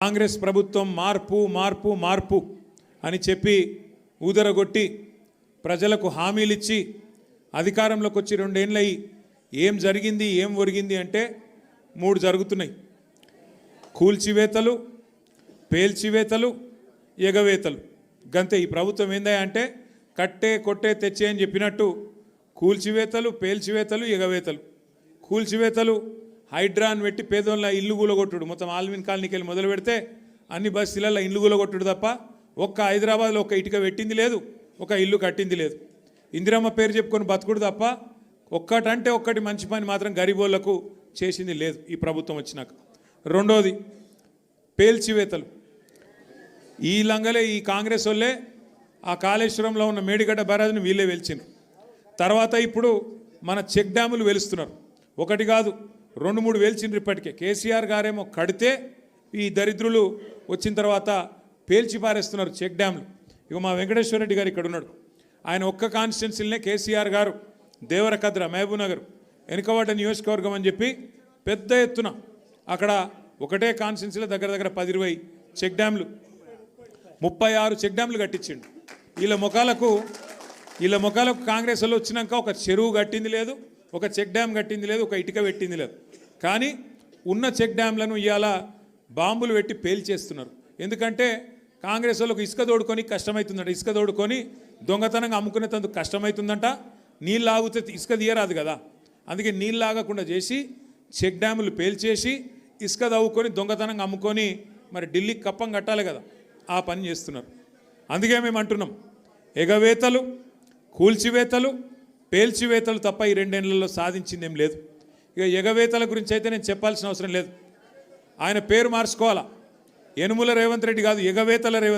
కాంగ్రెస్ ప్రభుత్వం మార్పు మార్పు మార్పు అని చెప్పి ఊదరగొట్టి ప్రజలకు హామీలు ఇచ్చి అధికారంలోకి వచ్చి 2 ఏళ్ళయి ఏం జరిగింది ఏం ఒరిగింది అంటే 3 జరుగుతున్నాయి. కూల్చివేతలు, పేల్చివేతలు, ఎగవేతలు. గంతే. ఈ ప్రభుత్వం ఏందా అంటే కట్టే కొట్టే తెచ్చే అని చెప్పినట్టు కూల్చివేతలు, పేల్చివేతలు, ఎగవేతలు. కూల్చివేతలు హైడ్రాన్ పెట్టి పేదోళ్ళ ఇల్లు కూలగొట్టుడు. మొత్తం ఆల్విన్ కాలనీకి వెళ్ళి మొదలు పెడితే అన్ని బస్తీలలో ఇల్లు కూలగొట్టుడు తప్ప ఒక్క హైదరాబాద్లో ఒక్క ఇటుక పెట్టింది లేదు, ఒక ఇల్లు కట్టింది లేదు. ఇందిరమ్మ పేరు చెప్పుకొని బతుకుడు తప్ప ఒక్కటంటే ఒక్కటి మంచి పని మాత్రం గరీబోళ్లకు చేసింది లేదు ఈ ప్రభుత్వం వచ్చినాక. రెండోది పేల్చివేతలు. ఈ లంగలే ఈ కాంగ్రెస్ వాళ్ళే ఆ కాళేశ్వరంలో ఉన్న మేడిగడ్డ బ్యారేజ్ని వీళ్ళే వెలిచిండ్రు. తర్వాత ఇప్పుడు మన చెక్ డ్యాములు వెలుస్తున్నారు. ఒకటి కాదు 2-3 వెలిచిండ్రు ఇప్పటికే. కేసీఆర్ గారేమో కడితే ఈ దరిద్రులు వచ్చిన తర్వాత పేల్చి పారేస్తున్నారు చెక్ డ్యాములు. ఇక మా వెంకటేశ్వర రెడ్డి గారు ఇక్కడ ఉన్నాడు. ఆయన ఒక్క కాన్స్టిట్యున్సీలనే కేసీఆర్ గారు దేవరకద్ర, మహబూబ్నగర్, వెనుకబడ్డ నియోజకవర్గం అని చెప్పి పెద్ద ఎత్తున అక్కడ ఒకటే కాన్స్టిట్యున్సీలో దగ్గర దగ్గర 10-20 చెక్ డ్యాములు, 36 చెక్ డ్యాములు కట్టించిండు. వీళ్ళ ముఖాలకు కాంగ్రెస్ వాళ్ళు వచ్చినాక ఒక చెరువు కట్టింది లేదు, ఒక చెక్ డ్యామ్ కట్టింది లేదు, ఒక ఇటుక పెట్టింది లేదు. కానీ ఉన్న చెక్ డ్యామ్లను ఇవాళ బాంబులు పెట్టి పేల్చేస్తున్నారు. ఎందుకంటే కాంగ్రెస్ వాళ్ళకు ఇసుక తోడుకొని కష్టమవుతుందంట. ఇసుక తోడుకొని దొంగతనంగా అమ్ముకునేందుకు కష్టమవుతుందంట. నీళ్ళు ఆగితే ఇసుక తీయరాదు కదా, అందుకే నీళ్ళు ఆగకుండా చేసి చెక్ డ్యాములు పేల్చేసి ఇసుక తవ్వుకొని దొంగతనంగా అమ్ముకొని మరి ఢిల్లీకి కప్పం కట్టాలి కదా, ఆ పని చేస్తున్నారు. అందుకే మేము అంటున్నాం ఎగవేతలు, కూల్చివేతలు, పేల్చివేతలు తప్ప ఈ 2 ఏళ్లలో సాధించిందేం లేదు. ఇక ఎగవేతల గురించి అయితే నేను చెప్పాల్సిన అవసరం లేదు. ఆయన పేరు మార్చుకోవాలా, యనుమల రేవంత్ రెడ్డి కాదు, ఎగవేతల రేవంత్.